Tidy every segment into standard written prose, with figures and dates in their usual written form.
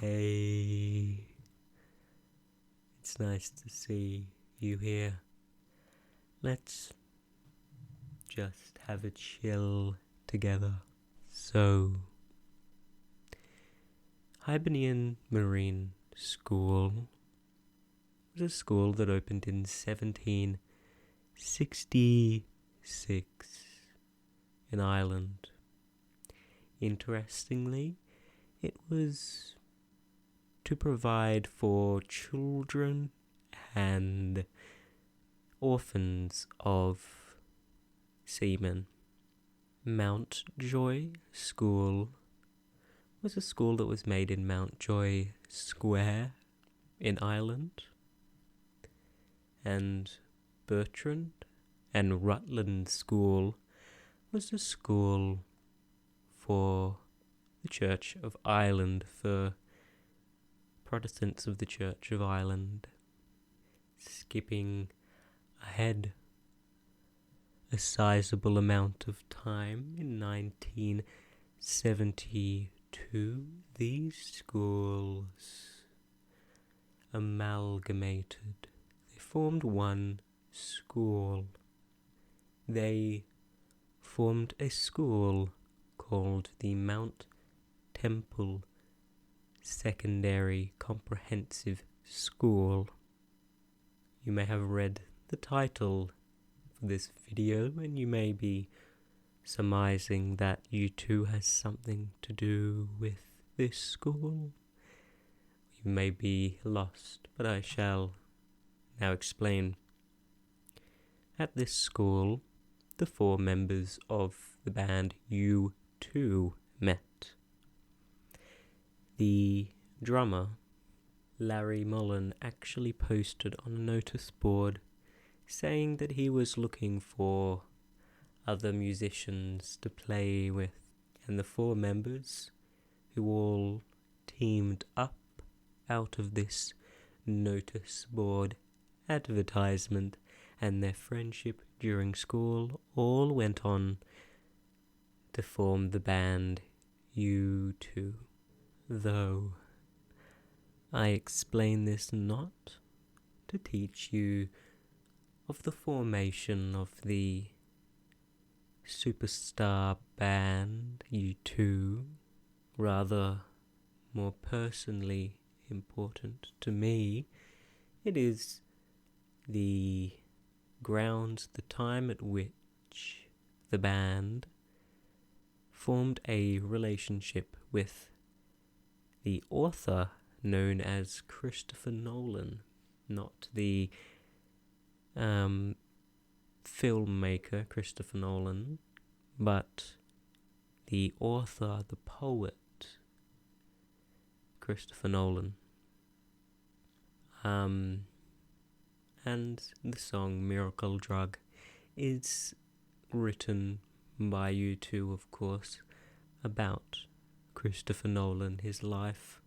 Hey, it's nice to see you here. Let's just have a chill together. So, Hibernian Marine School was a school that opened in 1766 in Ireland. Interestingly, it was to provide for children and orphans of seamen. Mountjoy School was a school that was made in Mountjoy Square in Ireland, and Bertrand and Rutland School was a school for the Church of Ireland, for Protestants of the Church of Ireland. Skipping ahead a sizable amount of time, in 1972, these schools amalgamated. They formed one school. They formed a school called the Mount Temple Secondary Comprehensive School. You may have read the title for this video, and you may be surmising that U2 has something to do with this school. You may be lost, but I shall now explain. At this school, the 4 members of the band U2 met. The drummer, Larry Mullen, actually posted on a notice board saying that he was looking for other musicians to play with, and the 4 members, who all teamed up out of this notice board advertisement and their friendship during school, all went on to form the band U2. Though I explain this not to teach you of the formation of the superstar band U2, rather more personally important to me, it is the grounds, the time at which the band formed a relationship with the author known as Christopher Nolan, not the filmmaker Christopher Nolan, but the author, the poet, Christopher Nolan. And the song Miracle Drug is written by U2, of course, about Christopher Nolan, his life,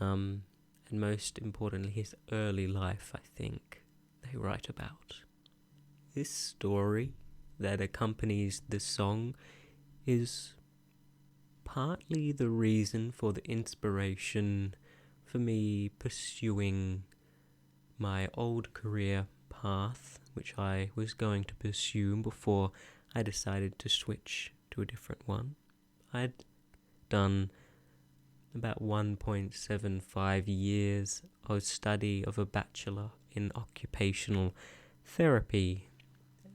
and most importantly his early life, I think they write about. This story that accompanies the song is partly the reason for the inspiration for me pursuing my old career path, which I was going to pursue before I decided to switch to a different one. I'd done about 1.75 years of study of a bachelor in Occupational Therapy,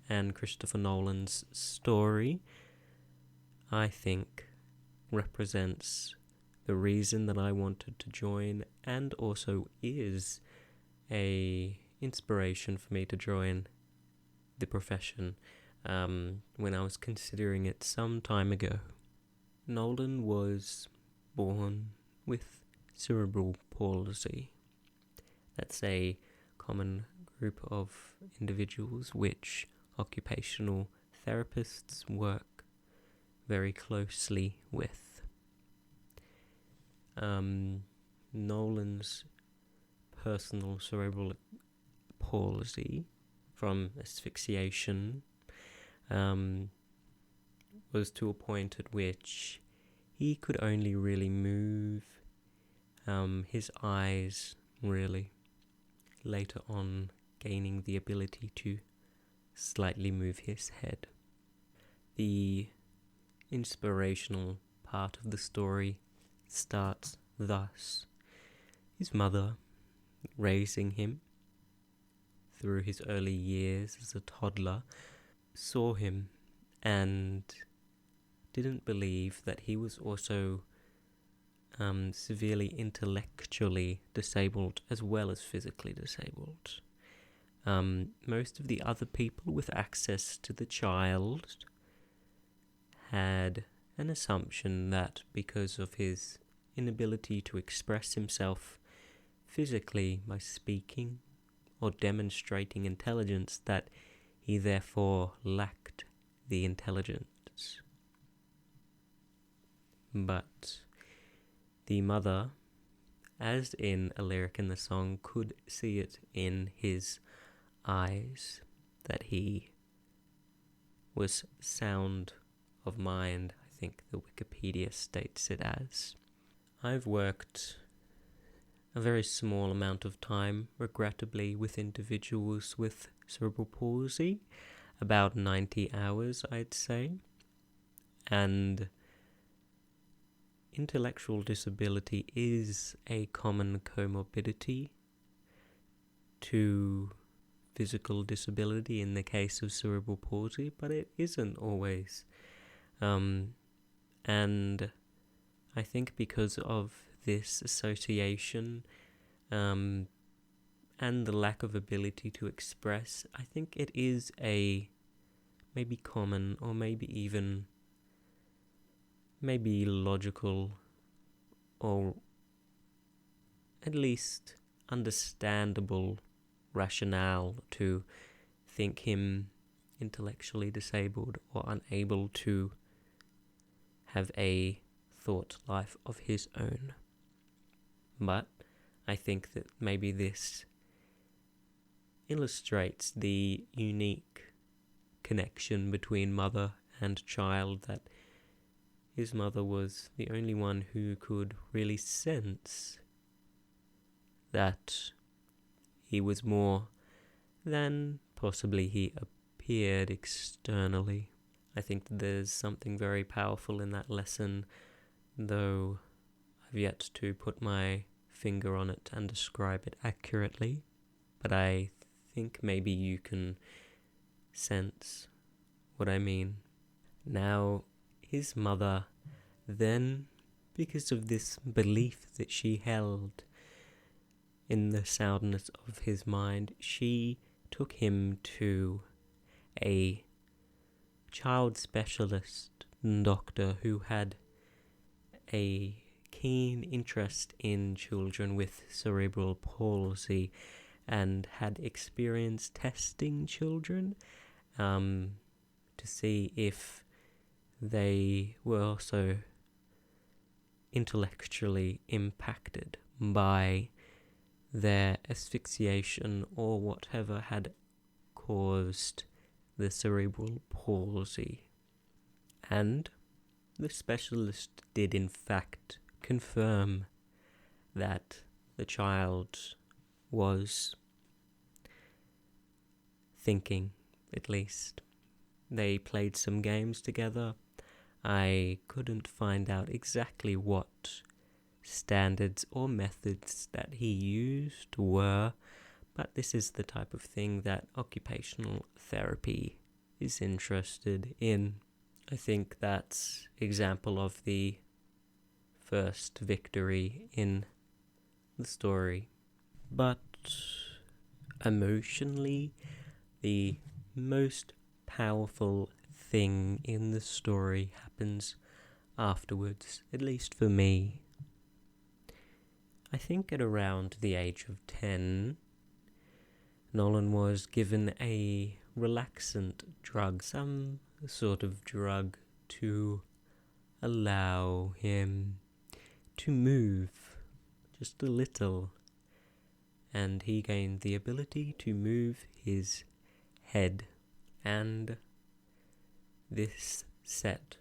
and Christopher Nolan's story, I think, represents the reason that I wanted to join, and also is a inspiration for me to join the profession when I was considering it some time ago. Nolan was born with cerebral palsy. That's a common group of individuals which occupational therapists work very closely with. Nolan's personal cerebral palsy from asphyxiation was to a point at which he could only really move his eyes really later on gaining the ability to slightly move his head. The inspirational part of the story starts thus. His mother, raising him through his early years as a toddler, saw him and didn't believe that he was also severely intellectually disabled as well as physically disabled. Most of the other people with access to the child had an assumption that because of his inability to express himself physically by speaking or demonstrating intelligence, that he therefore lacked the intelligence. But the mother, as in a lyric in the song, could see it in his eyes that he was sound of mind, I think the Wikipedia states it as. I've worked a very small amount of time, regrettably, with individuals with cerebral palsy, about 90 hours, I'd say, and intellectual disability is a common comorbidity to physical disability in the case of cerebral palsy, but it isn't always. And I think because of this association and the lack of ability to express, I think it is a maybe common or maybe even maybe logical or at least understandable rationale to think him intellectually disabled or unable to have a thought life of his own. But I think that maybe this illustrates the unique connection between mother and child, that his mother was the only one who could really sense that he was more than possibly he appeared externally. I think that there's something very powerful in that lesson, though I've yet to put my finger on it and describe it accurately. But I think maybe you can sense what I mean. Now, his mother then, because of this belief that she held in the soundness of his mind, she took him to a child specialist doctor who had a keen interest in children with cerebral palsy and had experience testing children to see if they were also intellectually impacted by their asphyxiation or whatever had caused the cerebral palsy. And the specialist did in fact confirm that the child was thinking, at least. They played some games together. I couldn't find out exactly what standards or methods that he used were, but this is the type of thing that occupational therapy is interested in. I think that's example of the first victory in the story. But emotionally, the most powerful thing in the story happens afterwards, at least for me. I think at around the age of 10, Nolan was given a relaxant drug, some sort of drug to allow him to move just a little, and he gained the ability to move his head, and this set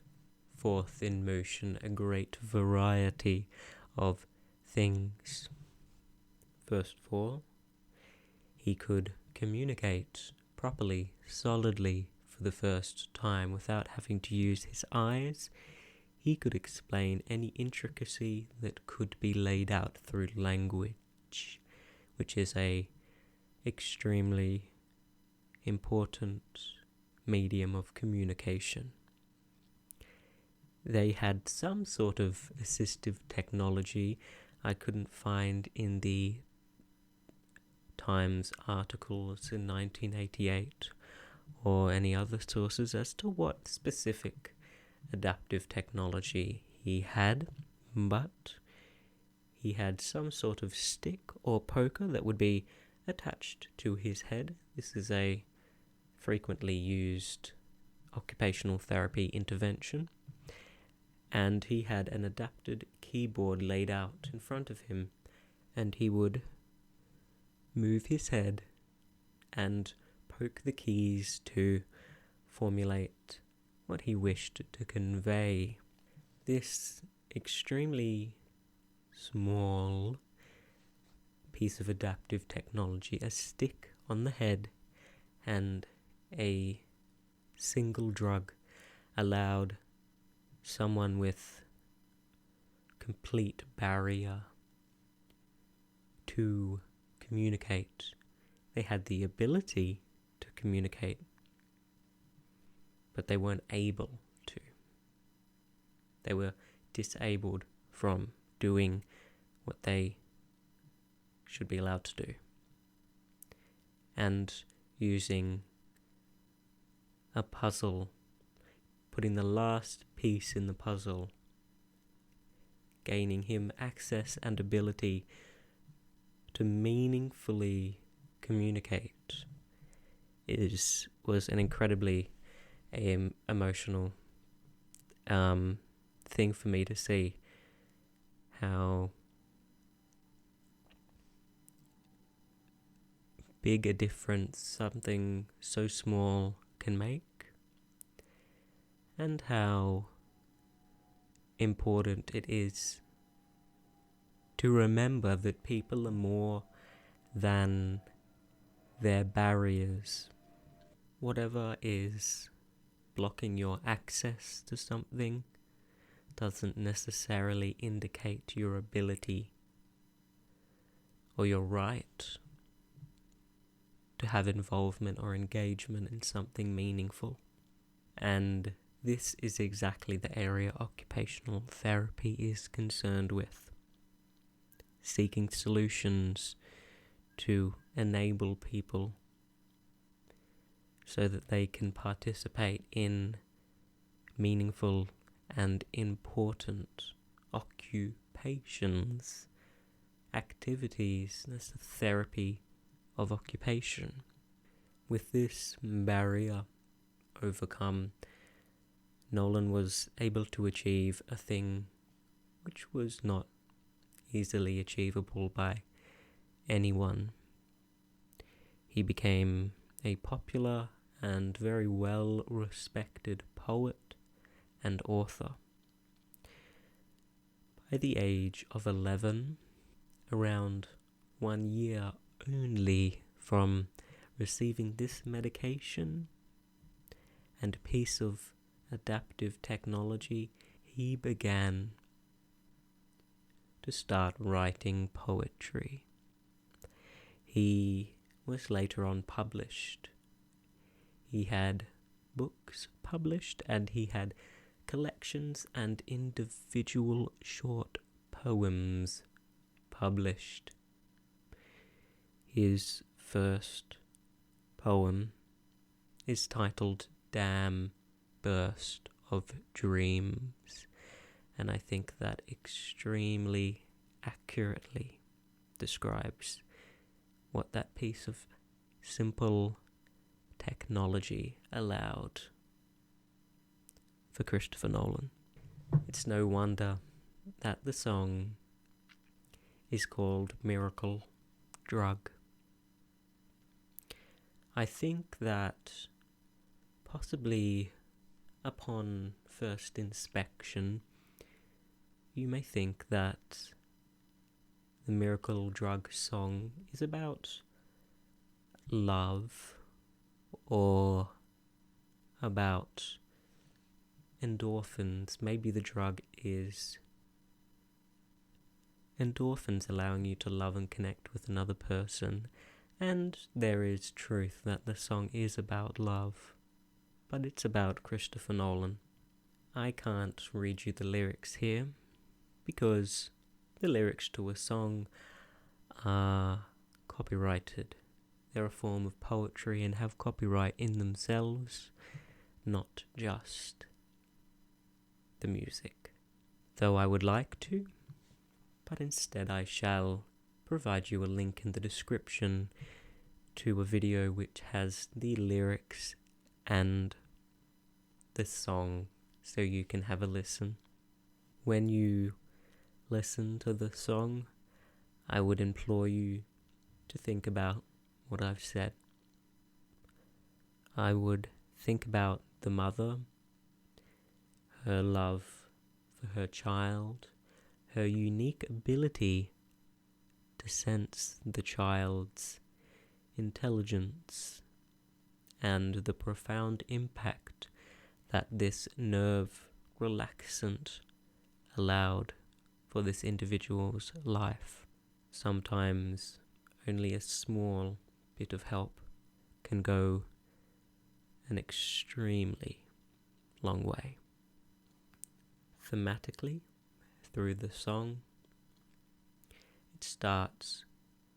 forth in motion a great variety of things. First of all, he could communicate properly, solidly for the first time without having to use his eyes. He could explain any intricacy that could be laid out through language, which is a extremely important medium of communication. They had some sort of assistive technology I couldn't find in the Times articles in 1988 or any other sources as to what specific adaptive technology he had, but he had some sort of stick or poker that would be attached to his head. This is a frequently used occupational therapy intervention, and he had an adapted keyboard laid out in front of him, and he would move his head and poke the keys to formulate what he wished to convey. This extremely small piece of adaptive technology, a stick on the head and a single drug, allowed someone with complete barrier to communicate. They had the ability to communicate, but they weren't able to. They were disabled from doing what they should be allowed to do. And using a puzzle, putting the last piece in the puzzle, gaining him access and ability to meaningfully communicate was an incredibly emotional thing for me to see, how big a difference something so small can make, and how important it is to remember that people are more than their barriers. Whatever is blocking your access to something doesn't necessarily indicate your ability or your right to have involvement or engagement in something meaningful. And this is exactly the area occupational therapy is concerned with. Seeking solutions to enable people so that they can participate in meaningful and important occupations, activities. That's the therapy of occupation. With this barrier overcome, Nolan was able to achieve a thing which was not easily achievable by anyone. He became a popular and very well respected poet and author. By the age of 11, around 1 year only from receiving this medication and a piece of adaptive technology, he began to start writing poetry. He was later on published. He had books published, and he had collections and individual short poems published. His first poem is titled Damn Burst of Dreams, and I think that extremely accurately describes what that piece of simple technology allowed for Christopher Nolan. It's no wonder that the song is called Miracle Drug. I think that possibly upon first inspection, you may think that the Miracle Drug song is about love, or about endorphins. Maybe the drug is endorphins allowing you to love and connect with another person. And there is truth that the song is about love, but it's about Christopher Nolan. I can't read you the lyrics here, because the lyrics to a song are copyrighted. They're a form of poetry and have copyright in themselves, not just the music. Though I would like to, but instead I shall provide you a link in the description to a video which has the lyrics and the song, so you can have a listen. When you listen to the song, I would implore you to think about what I've said. I would think about the mother, her love for her child, her unique ability to sense the child's intelligence, and the profound impact that this nerve relaxant allowed for this individual's life. Sometimes only a small bit of help can go an extremely long way. Thematically, through the song, it starts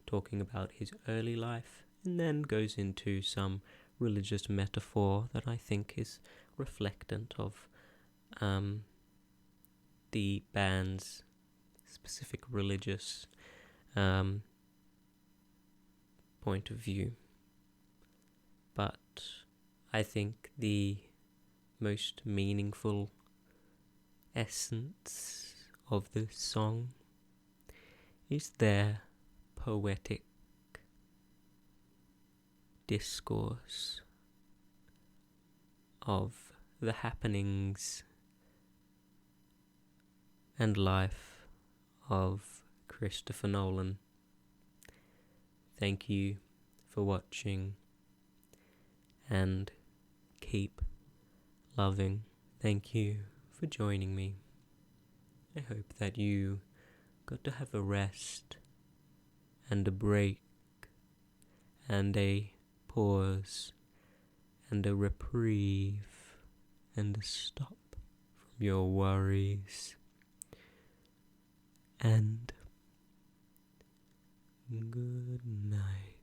talking about his early life and then goes into some religious metaphor that I think is reflectant of the band's specific religious point of view. But I think the most meaningful essence of the song is their poetic discourse of the happenings and life of Christopher Nolan. Thank you for watching, and keep loving. Thank you for joining me. I hope that you got to have a rest and a break and a pause and a reprieve and a stop from your worries. And good night.